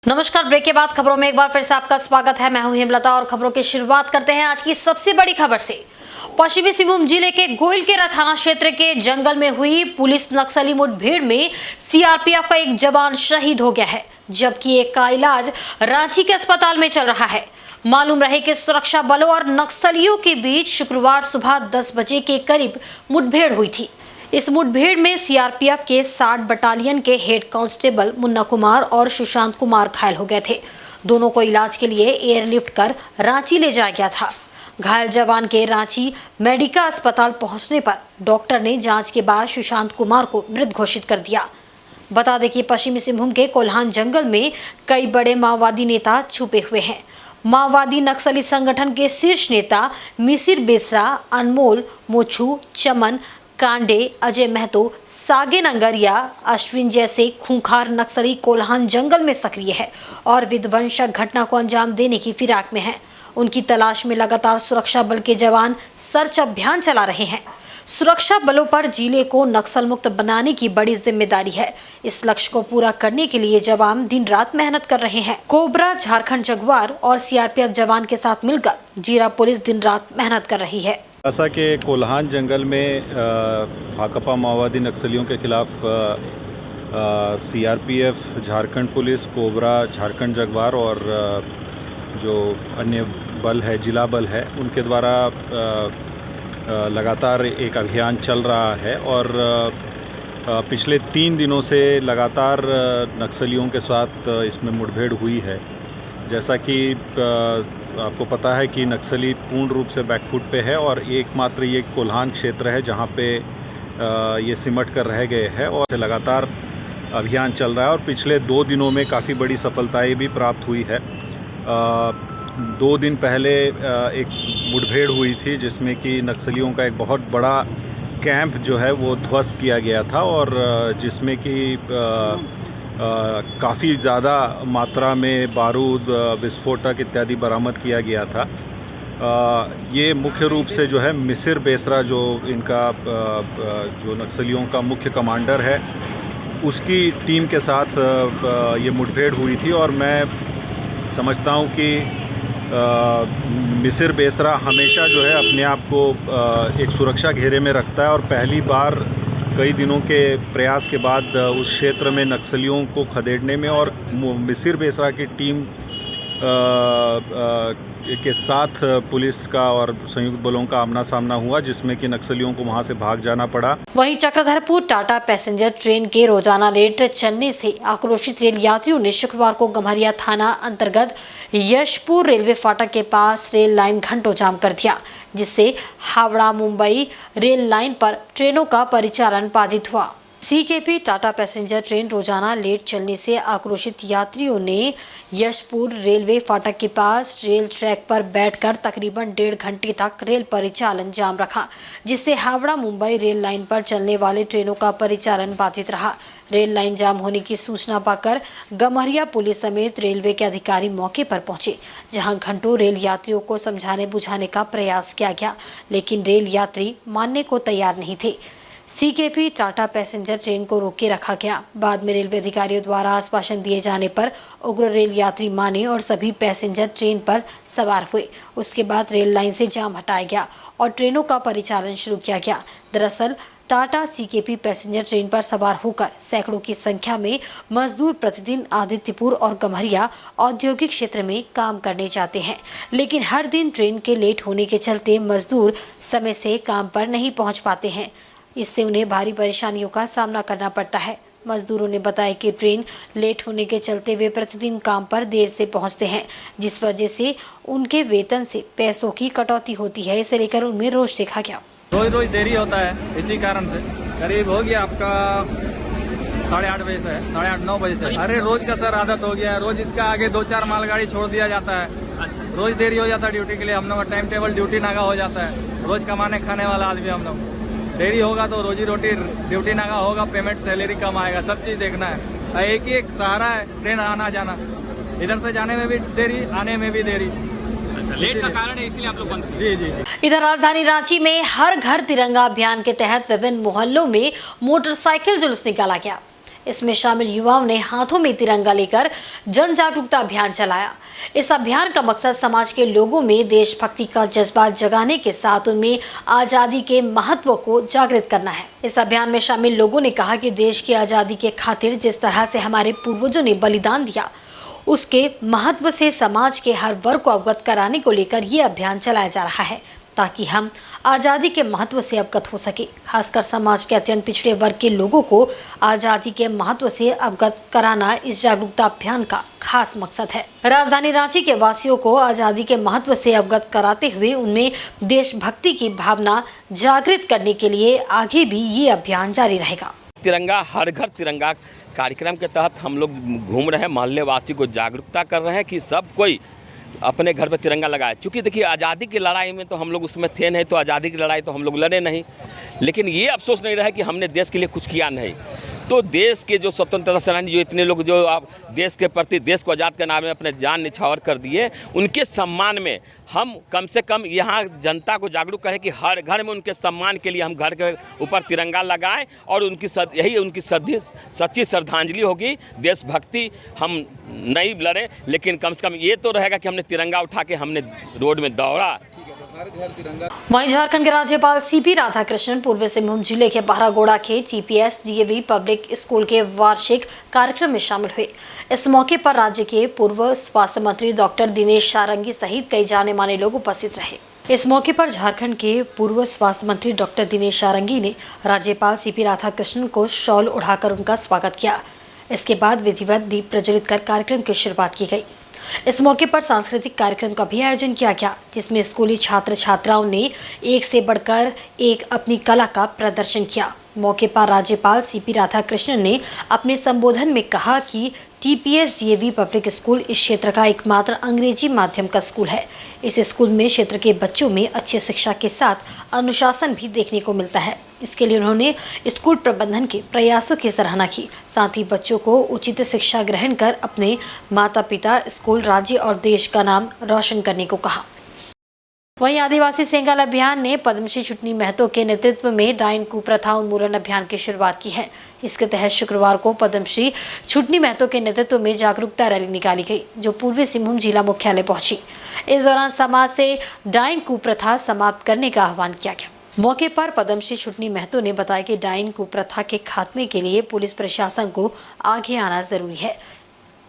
नमस्कार। ब्रेक के बाद खबरों में एक बार फिर से आपका स्वागत है। मैं हूं हेमलता और खबरों की शुरुआत करते हैं आज की सबसे बड़ी खबर से। पश्चिमी सिंहभूम जिले के गोइलकेरा थाना क्षेत्र के जंगल में हुई पुलिस नक्सली मुठभेड़ में सीआरपीएफ का एक जवान शहीद हो गया है, जबकि एक का इलाज रांची के अस्पताल में चल रहा है। मालूम रहे कि सुरक्षा बलों और नक्सलियों के बीच शुक्रवार सुबह 10 बजे के करीब मुठभेड़ हुई थी। इस मुठभेड़ में सीआरपीएफ के 60 बटालियन के हेड कांस्टेबल मुन्ना कुमार और सुशांत कुमार घायल हो गए थे। दोनों को इलाज के लिए एयरलिफ्ट कर रांची ले जाया गया था। घायल जवान के रांची मेडिका अस्पताल पहुंचने पर डॉक्टर ने जांच के बाद सुशांत कुमार को मृत घोषित कर दिया। बता दें कि पश्चिमी सिंहभूम के कोल्हान जंगल में कई बड़े माओवादी नेता छुपे हुए हैं। माओवादी नक्सली संगठन के शीर्ष नेता मिसिर बेसरा, अनमोल मोचू, चमन कांडे, अजय महतो, सागे नंगरिया, अश्विन जैसे खूंखार नक्सली कोल्हान जंगल में सक्रिय है और विध्वंसक घटना को अंजाम देने की फिराक में हैं। उनकी तलाश में लगातार सुरक्षा बल के जवान सर्च अभियान चला रहे हैं। सुरक्षा बलों पर जिले को नक्सल मुक्त बनाने की बड़ी जिम्मेदारी है। इस लक्ष्य को पूरा करने के लिए जवान दिन रात मेहनत कर रहे हैं। कोबरा, झारखंड जगुआर और सीआरपीएफ जवान के साथ मिलकर जीरा पुलिस दिन रात मेहनत कर रही है। ऐसा कि कोल्हान जंगल में भाकपा माओवादी नक्सलियों के खिलाफ CRPF, Jharkhand police, cobra, Jharkhand Jaguar और जो अन्य बल है, जिला बल है, उनके द्वारा लगातार एक अभियान चल रहा है और पिछले 3 दिनों से लगातार नक्सलियों के साथ इसमें मुठभेड़ हुई है। जैसा कि आपको पता है कि नक्सली पूर्ण रूप से बैकफुट पे है और एकमात्र ये कोल्हान क्षेत्र है जहाँ पे ये सिमट कर रह गए हैं और लगातार अभियान चल रहा है और पिछले 2 दिनों में काफ़ी बड़ी सफलताएं भी प्राप्त हुई है। 2 दिन पहले एक मुठभेड़ हुई थी जिसमें कि नक्सलियों का एक बहुत बड़ा कैंप जो है वो ध्वस्त किया गया था और जिसमें कि काफ़ी ज़्यादा मात्रा में बारूद, विस्फोटक इत्यादि बरामद किया गया था। ये मुख्य रूप से जो है मिसिर बेसरा, जो इनका जो नक्सलियों का मुख्य कमांडर है, उसकी टीम के साथ ये मुठभेड़ हुई थी और मैं समझता हूँ कि मिसिर बेसरा हमेशा जो है अपने आप को एक सुरक्षा घेरे में रखता है और पहली बार कई दिनों के प्रयास के बाद उस क्षेत्र में नक्सलियों को खदेड़ने में और मिसिर बेसरा की टीम के साथ पुलिस का और संयुक्त बलों का आमना सामना हुआ, जिसमें कि नक्सलियों को वहां से भाग जाना पड़ा। वहीं चक्रधरपुर टाटा पैसेंजर ट्रेन के रोजाना लेट चलने से आक्रोशित रेल यात्रियों ने शुक्रवार को गम्हरिया थाना अंतर्गत यशपुर रेलवे फाटक के पास रेल लाइन घंटों जाम कर दिया, जिससे हावड़ा मुंबई रेल लाइन पर ट्रेनों का परिचालन बाधित हुआ। सीकेपी टाटा पैसेंजर ट्रेन रोजाना लेट चलने से आक्रोशित यात्रियों ने यशपुर रेलवे फाटक के पास रेल ट्रैक पर बैठकर तकरीबन 1.5 घंटे तक रेल परिचालन जाम रखा, जिससे हावड़ा मुंबई रेल लाइन पर चलने वाले ट्रेनों का परिचालन बाधित रहा। रेल लाइन जाम होने की सूचना पाकर गम्हरिया पुलिस समेत रेलवे के अधिकारी मौके पर पहुंचे, जहां घंटों रेल यात्रियों को समझाने बुझाने का प्रयास किया गया, लेकिन रेल यात्री मानने को तैयार नहीं थे। सीकेपी टाटा पैसेंजर ट्रेन को रोक के रखा गया। बाद में रेलवे अधिकारियों द्वारा आश्वासन दिए जाने पर उग्र रेल यात्री माने और सभी पैसेंजर ट्रेन पर सवार हुए। उसके बाद रेल लाइन से जाम हटाया गया और ट्रेनों का परिचालन शुरू किया गया। दरअसल टाटा सीकेपी पैसेंजर ट्रेन पर सवार होकर सैकड़ों की संख्या में मजदूर प्रतिदिन आदित्यपुर और गम्हरिया औद्योगिक क्षेत्र में काम करने जाते हैं, लेकिन हर दिन ट्रेन के लेट होने के चलते मजदूर समय से काम पर नहीं पहुंच पाते हैं। इससे उन्हें भारी परेशानियों का सामना करना पड़ता है। मजदूरों ने बताया कि ट्रेन लेट होने के चलते वे प्रतिदिन काम पर देर से पहुंचते हैं, जिस वजह से उनके वेतन से पैसों की कटौती होती है। इसे लेकर उनमें रोष देखा गया। रोज देरी होता है, इसी कारण से करीब हो गया आपका 8:30 बजे से, 8:30-9 बजे से। अरे रोज का सर आदत हो गया है, रोज इसका आगे 2-4 मालगाड़ी छोड़ दिया जाता है। रोज देरी हो जाता है ड्यूटी के लिए। हम लोग का टाइम टेबल ड्यूटी नागा हो जाता है। रोज कमाने खाने वाला आदमी हम लोग, देरी होगा तो रोजी रोटी ड्यूटी नागा होगा, पेमेंट सैलरी कम आएगा, सब चीज देखना है। एक ही एक सहारा है ट्रेन आना जाना, इधर से जाने में भी देरी, आने में भी देरी। लेट का कारण है, इसलिए आप लोग बंद। जी। इधर राजधानी रांची में हर घर तिरंगा अभियान के तहत विभिन्न मोहल्लों में मोटरसाइकिल जुलूस निकाला गया। इसमें शामिल युवाओं ने हाथों में तिरंगा लेकर जन जागरूकता अभियान चलाया। इस अभियान का मकसद समाज के लोगों में देशभक्ति का जज्बा जगाने के साथ उनमें आजादी के महत्व को जागृत करना है। इस अभियान में शामिल लोगों ने कहा कि देश की आजादी के खातिर जिस तरह से हमारे पूर्वजों ने बलिदान दिया, उसके महत्व से समाज के हर वर्ग को अवगत कराने को लेकर ये अभियान चलाया जा रहा है, ताकि हम आज़ादी के महत्व से अवगत हो सके। खासकर समाज के अत्यंत पिछड़े वर्ग के लोगों को आज़ादी के महत्व से अवगत कराना इस जागरूकता अभियान का खास मकसद है। राजधानी रांची के वासियों को आज़ादी के महत्व से अवगत कराते हुए उनमें देशभक्ति की भावना जागृत करने के लिए आगे भी ये अभियान जारी रहेगा। तिरंगा हर घर तिरंगा कार्यक्रम के तहत हम लोग घूम रहे हैं, मोहल्ले वासी को जागरूकता कर रहे हैं कि सब कोई अपने घर पे तिरंगा लगाए। क्योंकि देखिए आज़ादी की लड़ाई में तो हम लोग उसमें थे नहीं, तो आज़ादी की लड़ाई तो हम लोग लड़े नहीं, लेकिन ये अफसोस नहीं रहा कि हमने देश के लिए कुछ किया नहीं। तो देश के जो स्वतंत्रता सेनानी जो इतने लोग जो आप देश के प्रति देश को आज़ाद के नाम में अपने जान निछावर कर दिए, उनके सम्मान में हम कम से कम यहाँ जनता को जागरूक करें कि हर घर में उनके सम्मान के लिए हम घर के ऊपर तिरंगा लगाएं और यही उनकी सच्ची श्रद्धांजलि होगी। देशभक्ति हम नहीं लड़े, लेकिन कम से कम ये तो रहेगा कि हमने तिरंगा उठा के हमने रोड में दौड़ा। वहीं झारखंड के राज्यपाल सीपी राधाकृष्णन पूर्वी सिंहभूम जिले के बहरागोड़ा के टीपीएस डीएवी पब्लिक स्कूल के वार्षिक कार्यक्रम में शामिल हुए। इस मौके पर राज्य के पूर्व स्वास्थ्य मंत्री डॉक्टर दिनेश सारंगी सहित कई जाने माने लोग उपस्थित रहे। इस मौके पर झारखंड के पूर्व स्वास्थ्य मंत्री डॉक्टर दिनेश सारंगी ने राज्यपाल सीपी राधाकृष्णन को शॉल उड़ाकर उनका स्वागत किया। इसके बाद विधिवत दीप प्रज्वलित कर कार्यक्रम की शुरुआत की गई। इस मौके पर सांस्कृतिक कार्यक्रम का भी आयोजन किया गया, जिसमें स्कूली छात्र छात्राओं ने एक से बढ़कर एक अपनी कला का प्रदर्शन किया। मौके पर राज्यपाल सीपी राधाकृष्णन ने अपने संबोधन में कहा कि टीपीएस डीएवी पब्लिक स्कूल इस क्षेत्र का एकमात्र अंग्रेजी माध्यम का स्कूल है। इस स्कूल में क्षेत्र के बच्चों में अच्छी शिक्षा के साथ अनुशासन भी देखने को मिलता है। इसके लिए उन्होंने स्कूल प्रबंधन के प्रयासों की सराहना की। साथ ही बच्चों को उचित शिक्षा ग्रहण कर अपने माता पिता, स्कूल, राज्य और देश का नाम रोशन करने को कहा। वहीं आदिवासी सेंगाल अभियान ने पद्मश्री छुटनी महतो के नेतृत्व में डायन कुप्रथा उन्मूलन अभियान की शुरुआत की है। इसके तहत शुक्रवार को पद्मश्री छुटनी महतो के नेतृत्व में जागरूकता रैली निकाली गई, जो पूर्वी सिंहभूम जिला मुख्यालय पहुंची। इस दौरान समाज से डायन कुप्रथा समाप्त करने का आह्वान किया गया। मौके पर पद्मश्री छुटनी महतो ने बताया कि डायन कुप्रथा के खात्मे के लिए पुलिस प्रशासन को आगे आना जरूरी है।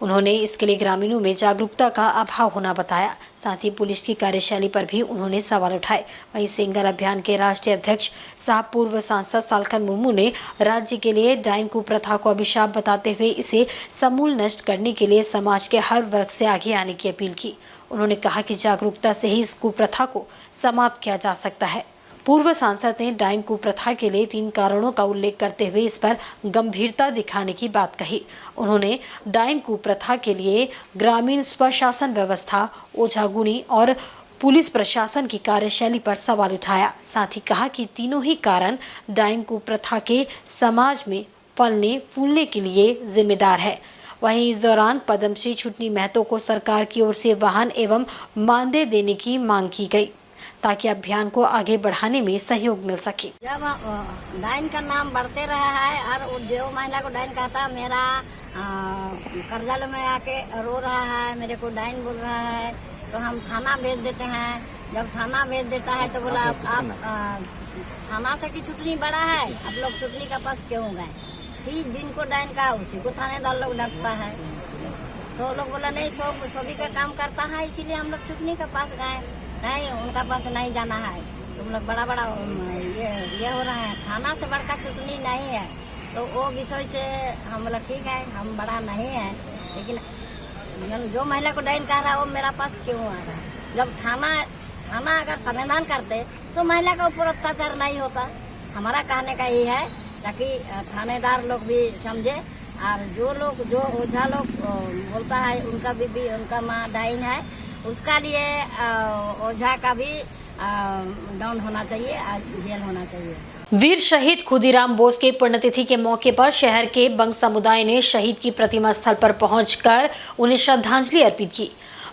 उन्होंने इसके लिए ग्रामीणों में जागरूकता का अभाव होना बताया। साथ ही पुलिस की कार्यशैली पर भी उन्होंने सवाल उठाए। वहीं सेंगाल अभियान के राष्ट्रीय अध्यक्ष सह पूर्व सांसद सालखन मुर्मू ने राज्य के लिए डायन कुप्रथा को अभिशाप बताते हुए इसे समूल नष्ट करने के लिए समाज के हर वर्ग से आगे आने की अपील की। उन्होंने कहा कि जागरूकता से ही इस कुप्रथा को समाप्त किया जा सकता है। पूर्व सांसद ने डायन कुप्रथा के लिए 3 कारणों का उल्लेख करते हुए इस पर गंभीरता दिखाने की बात कही। उन्होंने डायन कुप्रथा के लिए ग्रामीण स्वशासन व्यवस्था, ओझागुनी और पुलिस प्रशासन की कार्यशैली पर सवाल उठाया। साथ ही कहा कि तीनों ही कारण डायन कुप्रथा के समाज में फलने फूलने के लिए जिम्मेदार है। वहीं इस दौरान पद्मश्री छुटनी महतो को सरकार की ओर से वाहन एवं मानदेय देने की मांग की गई, ताकि अभियान को आगे बढ़ाने में सहयोग मिल सके। जब डायन का नाम बढ़ते रहा है और जो महिला को डायन कहता है, मेरा कर्जालय में आके रो रहा है, मेरे को डायन बोल रहा है, तो हम थाना भेज देते हैं। जब थाना भेज देता है तो बोला आप थाना से की छुटनी बड़ा है, आप लोग छुटनी का पास क्यों गए? फिर जिनको डायन कहा उसी को थानेदार लोग डरता है, तो लोग बोला नहीं सभी का काम करता है, इसीलिए हम लोग छुटनी का पास गए। नहीं, उनका पास नहीं जाना है, तुम लोग बड़ा ये हो रहा है, थाना से बड़का छुटनी नहीं है। तो वो विषय से हम बोला ठीक है, हम बड़ा नहीं है, लेकिन जो महिला को डायन कह रहा है वो मेरा पास क्यों आ रहा है? जब थाना अगर समाधान करते तो महिला का ऊपर अत्याचार नहीं होता। हमारा कहने का यही है, ताकि थानेदार लोग भी समझे, और जो ओझा लोग बोलता है उनका भी उनका माँ डायन है, उसका लिए ओझा का भी डाउन होना चाहिए, जेल होना चाहिए। वीर शहीद खुदीराम बोस के पुण्यतिथि के मौके पर शहर के बंग समुदाय ने शहीद की प्रतिमा स्थल पर पहुंचकर उन्हें श्रद्धांजलि अर्पित की।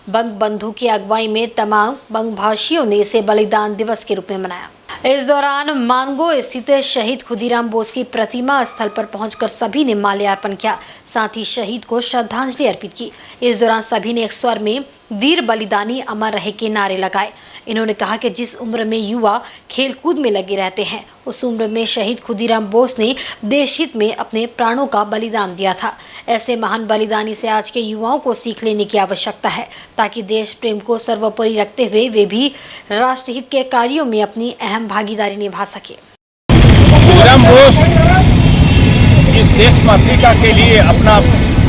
बंग बंधु की अगुवाई में तमाम बंग भाषियों ने इसे बलिदान दिवस के रूप में मनाया। इस दौरान मानगो स्थित शहीद खुदीराम बोस की प्रतिमा स्थल पर पहुंचकर सभी ने माल्यार्पण किया, साथ ही शहीद को श्रद्धांजलि अर्पित की। इस दौरान सभी ने एक स्वर में वीर बलिदानी अमर रहे के नारे लगाए। इन्होंने कहा कि जिस उम्र में युवा खेलकूद में लगे रहते हैं, उस उम्र में शहीद खुदीराम बोस ने देश हित में अपने प्राणों का बलिदान दिया था। ऐसे महान बलिदानी से आज के युवाओं को सीख लेने की आवश्यकता है, ताकि देश प्रेम को सर्वोपरि रखते हुए वे भी राष्ट्रहित के कार्यों में अपनी अहम भागीदारी निभा सके। खुदीराम बोस इस देश मातृका के लिए अपना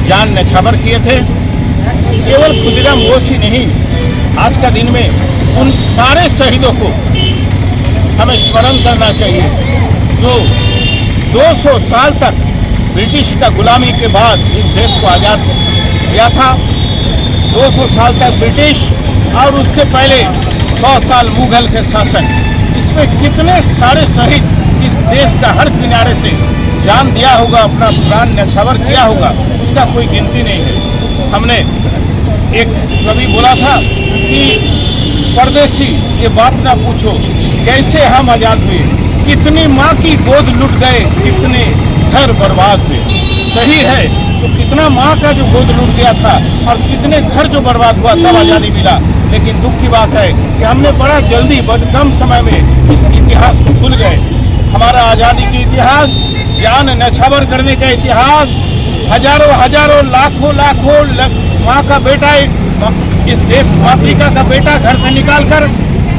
जान न्यौछावर किए थे। केवल खुदीराम बोस ही नहीं, आज का दिन में उन सारे शहीदों को हमें स्मरण करना चाहिए जो 200 साल तक ब्रिटिश का गुलामी के बाद इस देश को आज़ाद किया था। 200 साल तक ब्रिटिश और उसके पहले 100 साल मुगल के शासन, इसमें कितने सारे शहीद इस देश का हर किनारे से जान दिया होगा, अपना प्राण न्यौछावर किया होगा, उसका कोई गिनती नहीं है। हमने एक कवि बोला था कि परदेसी ये बात ना पूछो कैसे हम आज़ाद हुए, कितनी माँ की गोद लुट गए, कितने घर बर्बाद हुए। सही है, तो कितना माँ का जो गोद लुट गया था और कितने घर जो बर्बाद हुआ तब आज़ादी मिला। लेकिन दुख की बात है कि हमने बड़ा जल्दी कम समय में इस इतिहास को भूल गए। हमारा आज़ादी की इतिहास, जान न्यौछावर करने का इतिहास, हजारों लाखों माँ का बेटा, इस देश मातृका का बेटा घर से निकालकर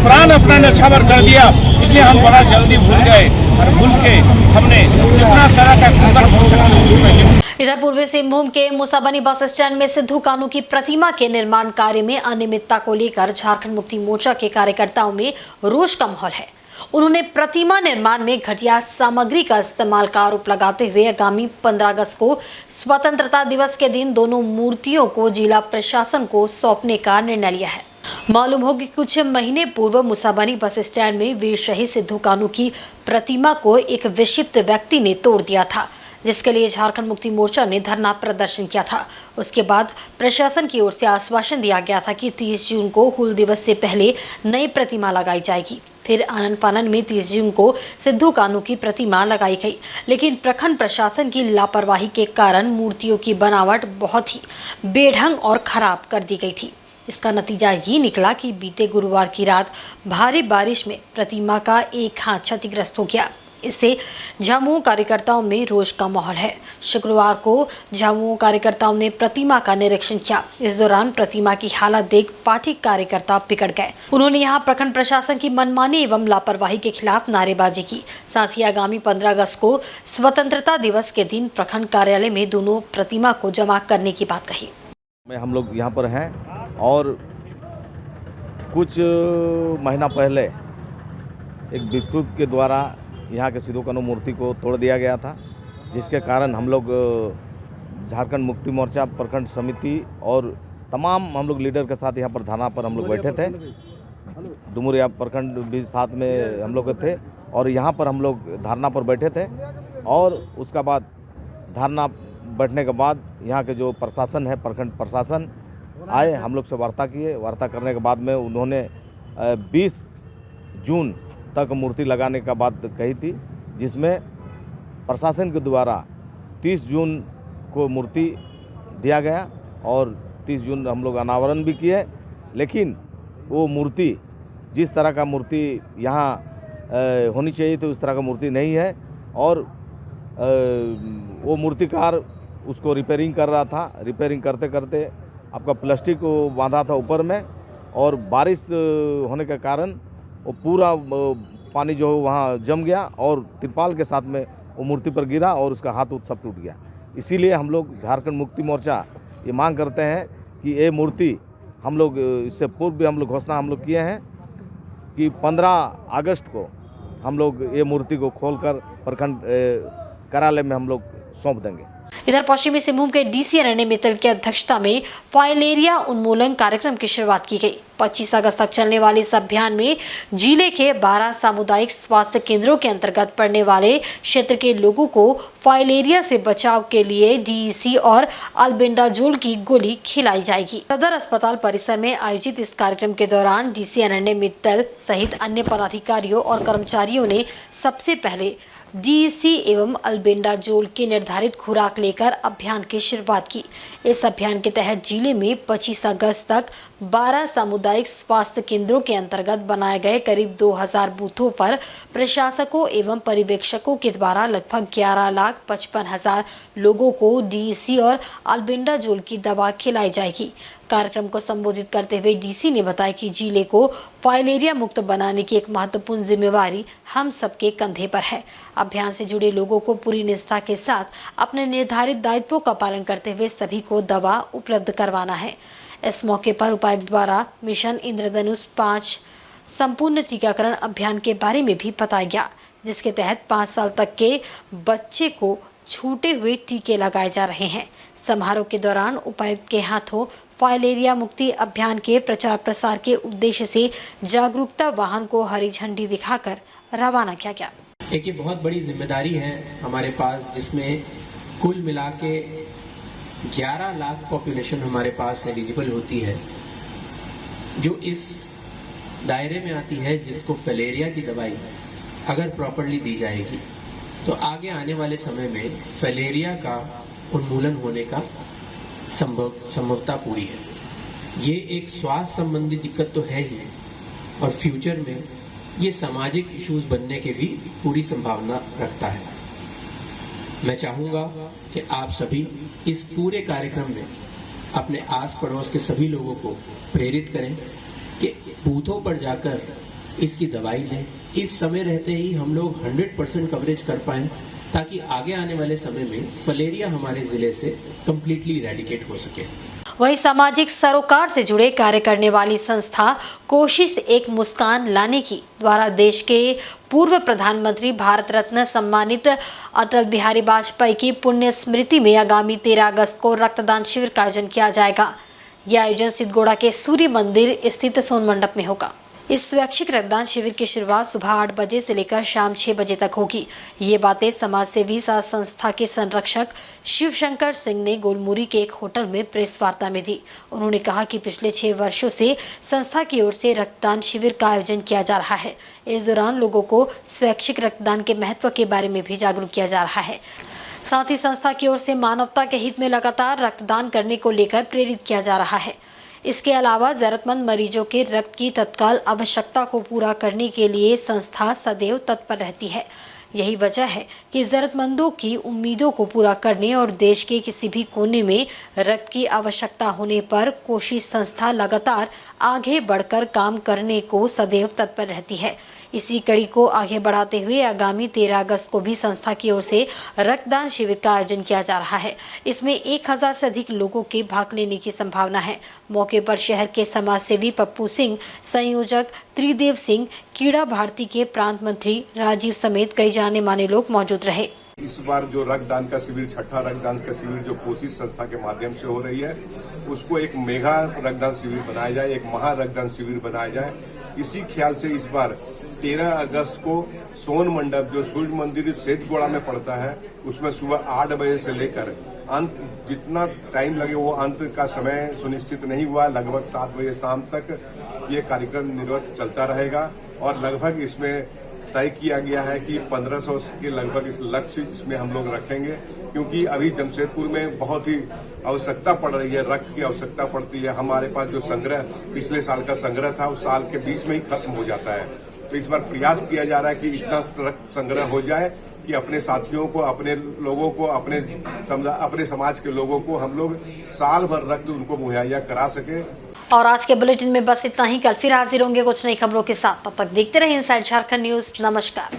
प्राण अपना न्यौछावर कर दिया, इसे हम बड़ा जल्दी भूल गए और भूल के हमने जितना तरह का खतर हो सकता उसमें। इधर पूर्वी सिंहभूम के मुसाबनी बस स्टैंड में सिद्धू कान्हू की प्रतिमा के निर्माण कार्य में अनियमितता को लेकर झारखंड मुक्ति मोर्चा के कार्यकर्ताओं में रोष का माहौल है। उन्होंने प्रतिमा निर्माण में घटिया सामग्री का इस्तेमाल का आरोप लगाते हुए आगामी 15 अगस्त को स्वतंत्रता दिवस के दिन दोनों मूर्तियों को जिला प्रशासन को सौंपने का निर्णय लिया है। मालूम हो कि कुछ महीने पूर्व मुसाबनी बस स्टैंड में वीर शहीद सिद्धू कान्हू की प्रतिमा को एक विक्षिप्त व्यक्ति ने तोड़ दिया था, जिसके लिए झारखंड मुक्ति मोर्चा ने धरना प्रदर्शन किया था। उसके बाद प्रशासन की ओर से आश्वासन दिया गया था कि 30 जून को हूल दिवस से पहले नई प्रतिमा लगाई जाएगी। फिर आनन फानन में 30 जून को सिद्धू कान्हू की प्रतिमा लगाई गई, लेकिन प्रखंड प्रशासन की लापरवाही के कारण मूर्तियों की बनावट बहुत ही बेढंग और खराब कर दी गई थी। इसका नतीजा ये निकला कि बीते गुरुवार की रात भारी बारिश में प्रतिमा का एक हाथ क्षतिग्रस्त हो गया। इससे झामुमो कार्यकर्ताओं में रोष का माहौल है। शुक्रवार को झामुमो कार्यकर्ताओं ने प्रतिमा का निरीक्षण किया। इस दौरान प्रतिमा की हालत देख पार्टी कार्यकर्ता बिगड़ गए। उन्होंने यहां प्रखंड प्रशासन की मनमानी एवं लापरवाही के खिलाफ नारेबाजी की। साथ ही आगामी 15 अगस्त को स्वतंत्रता दिवस के दिन प्रखंड कार्यालय में दोनों प्रतिमा को जमा करने की बात कही। हम लोग यहाँ पर हैं और कुछ महीना पहले एक विक्षुब्ध के द्वारा यहाँ के सिद्धू कान्हू मूर्ति को तोड़ दिया गया था, जिसके कारण हम लोग झारखंड मुक्ति मोर्चा प्रखंड समिति और तमाम हम लोग लीडर के साथ यहाँ पर धरना पर हम लोग बैठे थे। डुमरिया प्रखंड भी साथ में हम लोग थे और यहाँ पर हम लोग धरना पर बैठे थे। और उसका बाद धरना बैठने के बाद यहाँ के जो प्रशासन है, प्रखंड प्रशासन आए, हम लोग से वार्ता किए। वार्ता करने के बाद में उन्होंने 20 जून तक मूर्ति लगाने का बात कही थी, जिसमें प्रशासन के द्वारा 30 जून को मूर्ति दिया गया और 30 जून हम लोग अनावरण भी किए। लेकिन वो मूर्ति जिस तरह का मूर्ति यहाँ होनी चाहिए थी उस तरह का मूर्ति नहीं है और वो मूर्तिकार उसको रिपेयरिंग कर रहा था। रिपेयरिंग करते करते आपका प्लास्टिक को बांधा था ऊपर में और बारिश होने के कारण वो पूरा पानी जो है वहाँ जम गया और तिरपाल के साथ में वो मूर्ति पर गिरा और उसका हाथ सब टूट गया। इसीलिए हम लोग झारखंड मुक्ति मोर्चा ये मांग करते हैं कि ये मूर्ति हम लोग इससे पूर्व भी हम लोग घोषणा हम लोग किए हैं कि 15 अगस्त को हम लोग ये मूर्ति को खोलकर प्रखंड कार्यालय में हम लोग सौंप देंगे। इधर पश्चिमी सिंहभूम के डीसी अरण्य मित्तल की अध्यक्षता में फाइलेरिया उन्मूलन कार्यक्रम की शुरुआत की गई। 25 अगस्त तक चलने वाले इस अभियान में जिले के 12 सामुदायिक स्वास्थ्य केंद्रों के अंतर्गत पड़ने वाले क्षेत्र के लोगों को फाइलेरिया से बचाव के लिए डीईसी और अल्बेंडाजोल की गोली खिलाई जाएगी। सदर अस्पताल परिसर में आयोजित इस कार्यक्रम के दौरान डीसी अरण्य मित्तल सहित अन्य पदाधिकारियों और कर्मचारियों ने सबसे पहले डीईसी एवं अल्बेंडाजोल की निर्धारित खुराक लेकर अभियान की शुरुआत की। इस अभियान के तहत जिले में 25 अगस्त तक 12 सामुदायिक स्वास्थ्य केंद्रों के अंतर्गत बनाए गए करीब 2000 बूथों पर प्रशासकों एवं पर्यवेक्षकों के द्वारा लगभग 11,55,000 लोगों को डीईसी और अल्बेंडाजोल की दवा खिलाई जाएगी। कार्यक्रम को संबोधित करते हुए डीसी ने बताया कि जिले को फाइलेरिया मुक्त बनाने की एक महत्वपूर्ण जिम्मेवारी हम सबके कंधे पर है। अभियान से जुड़े लोगों को पूरी निष्ठा के साथ अपने निर्धारित दायित्वों का पालन करते हुए सभी को दवा उपलब्ध करवाना है। इस मौके पर उपायुक्त द्वारा मिशन इंद्रधनुष 5 संपूर्ण टीकाकरण अभियान के बारे में भी बताया गया, जिसके तहत 5 साल तक के बच्चे को छूटे हुए टीके लगाए जा रहे हैं। समारोह के दौरान उपायुक्त के हाथों फाइलेरिया मुक्ति अभियान के प्रचार प्रसार के उद्देश्य से जागरूकता वाहन को हरी झंडी दिखाकर रवाना किया गया। एक ये बहुत बड़ी जिम्मेदारी है हमारे पास, जिसमें कुल मिला के 11 लाख पॉपुलेशन हमारे पास एलिजिबल होती है, जो इस दायरे में आती है, जिसको फाइलेरिया की दवाई अगर प्रॉपर्ली दी जाएगी तो आगे आने वाले समय में फाइलेरिया का उन्मूलन होने का संभवता पूरी है। ये एक स्वास्थ्य संबंधी दिक्कत तो है ही, और फ्यूचर में ये सामाजिक इश्यूज बनने के भी पूरी संभावना रखता है। मैं चाहूँगा कि आप सभी इस पूरे कार्यक्रम में अपने आस पड़ोस के सभी लोगों को प्रेरित करें कि बूथों पर जाकर इसकी दवाई लें। इस समय रहते ही हम लोग 100% कवरेज कर पाएं, ताकि आगे आने वाले समय में फाइलेरिया हमारे जिले से कंप्लीटली इरेडिकेट हो सके। वहीं सामाजिक सरोकार से जुड़े कार्य करने वाली संस्था कोशिश एक मुस्कान लाने की द्वारा देश के पूर्व प्रधानमंत्री भारत रत्न सम्मानित अटल बिहारी वाजपेयी की पुण्य स्मृति में आगामी 13 अगस्त को रक्तदान शिविर का आयोजन किया जाएगा। यह आयोजन सिद्धगोड़ा के सूर्य मंदिर स्थित सोन मंडप में होगा। इस स्वैच्छिक रक्तदान शिविर की शुरुआत सुबह 8 बजे से लेकर शाम 6 बजे तक होगी। ये बातें समाजसेवी संस्था के संरक्षक शिवशंकर सिंह ने गोलमुरी के एक होटल में प्रेस वार्ता में दी। उन्होंने कहा कि पिछले 6 वर्षों से संस्था की ओर से रक्तदान शिविर का आयोजन किया जा रहा है। इस दौरान लोगों को स्वैच्छिक रक्तदान के महत्व के बारे में भी जागरूक किया जा रहा है। साथ ही संस्था की ओर से मानवता के हित में लगातार रक्तदान करने को लेकर प्रेरित किया जा रहा है। इसके अलावा जरूरतमंद मरीजों के रक्त की तत्काल आवश्यकता को पूरा करने के लिए संस्था सदैव तत्पर रहती है। यही वजह है कि जरूरतमंदों की उम्मीदों को पूरा करने और देश के किसी भी कोने में रक्त की आवश्यकता होने पर कोशिश संस्था लगातार आगे बढ़कर काम करने को सदैव तत्पर रहती है। इसी कड़ी को आगे बढ़ाते हुए आगामी 13 अगस्त को भी संस्था की ओर से रक्तदान शिविर का आयोजन किया जा रहा है। इसमें 1000 से अधिक लोगों के भाग लेने की संभावना है। मौके पर शहर के समाजसेवी पप्पू सिंह, संयोजक त्रिदेव सिंह, कीड़ा भारती के प्रांत मंत्री राजीव समेत कई जाने माने लोग मौजूद रहे। इस बार जो रक्तदान का शिविर, छठा रक्तदान का शिविर जो कोशिश संस्था के माध्यम से हो रही है, उसको एक मेगा रक्तदान शिविर बनाया जाए, एक महा रक्तदान शिविर बनाया जाए। इसी ख्याल से इस बार 13 अगस्त को सोन मंडप जो सूर्य मंदिर सिद्धगोड़ा में पड़ता है, उसमें सुबह 8 बजे से लेकर अंत जितना टाइम लगे, वो अंत का समय सुनिश्चित नहीं हुआ। लगभग 7 बजे शाम तक ये कार्यक्रम निरवत चलता रहेगा और लगभग इसमें तय किया गया है कि 1500 के लगभग इस लक्ष्य इसमें हम लोग रखेंगे, क्योंकि अभी जमशेदपुर में बहुत ही आवश्यकता पड़ रही है, रक्त की आवश्यकता पड़ती है। हमारे पास जो संग्रह पिछले साल का संग्रह था, उस साल के बीच में ही खत्म हो जाता है। तो इस बार प्रयास किया जा रहा है कि इतना रक्त संग्रह हो जाए कि अपने साथियों को, अपने लोगों को, अपने समाज के लोगों को हम लोग साल भर रक्त उनको मुहैया करा सके। और आज के बुलेटिन में बस इतना ही। कल फिर हाजिर होंगे कुछ नई खबरों के साथ। तब तक देखते रहिए इनसाइड झारखंड न्यूज। नमस्कार।